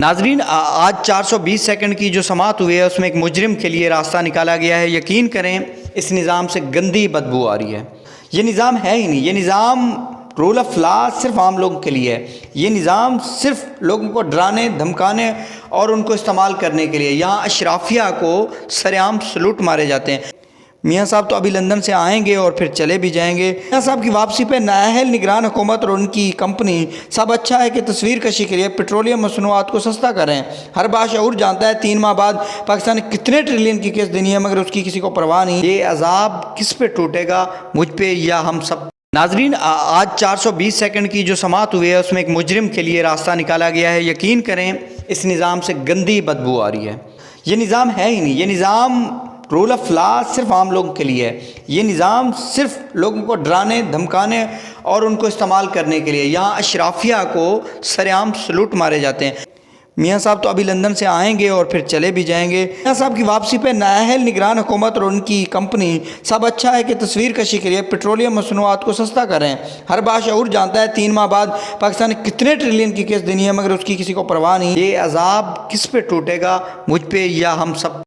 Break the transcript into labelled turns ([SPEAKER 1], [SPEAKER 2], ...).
[SPEAKER 1] ناظرین آج 420 سیکنڈ کی جو سماعت ہوئی ہے اس میں ایک مجرم کے لیے راستہ نکالا گیا ہے۔ یقین کریں اس نظام سے گندی بدبو آ رہی ہے۔ یہ نظام ہے ہی نہیں، یہ نظام رول آف لا صرف عام لوگوں کے لیے ہے۔ یہ نظام صرف لوگوں کو ڈرانے دھمکانے اور ان کو استعمال کرنے کے لیے۔ یہاں اشرافیہ کو سرعام سلوٹ مارے جاتے ہیں۔ میاں صاحب تو ابھی لندن سے آئیں گے اور پھر چلے بھی جائیں گے۔ میاں صاحب کی واپسی پہ نااہل نگران حکومت اور ان کی کمپنی سب اچھا ہے کہ تصویر کشی کے لیے پیٹرولیم مصنوعات کو سستا کریں۔ ہر باشعور جانتا ہے 3 ماہ بعد پاکستان نے کتنے ٹریلین کی قسط دینی ہے، مگر اس کی کسی کو پرواہ نہیں۔ یہ عذاب کس پہ ٹوٹے گا، مجھ پہ یا ہم سب؟ ناظرین آج 420 سیکنڈ کی جو سماعت ہوئی ہے اس میں ایک مجرم کے لیے راستہ نکالا گیا ہے۔ یقین کریں اس نظام سے گندی بدبو آ رہی ہے۔ یہ نظام ہے ہی نہیں، یہ نظام رول آف لا صرف عام لوگوں کے لیے ہے۔ یہ نظام صرف لوگوں کو ڈرانے دھمکانے اور ان کو استعمال کرنے کے لیے۔ یہاں اشرافیہ کو سرعام سلوٹ مارے جاتے ہیں۔ میاں صاحب تو ابھی لندن سے آئیں گے اور پھر چلے بھی جائیں گے۔ میاں صاحب کی واپسی پہ نااہل نگران حکومت اور ان کی کمپنی سب اچھا ہے کہ تصویر کشی کے لیے پیٹرولیم مصنوعات کو سستا کریں۔ ہر باشعور جانتا ہے 3 ماہ بعد پاکستان نے کتنے ٹریلین کی قسط دینی ہے، مگر اس کی کسی کو پرواہ نہیں۔ یہ عذاب کس پہ ٹوٹے گا، مجھ پہ یا ہم سب؟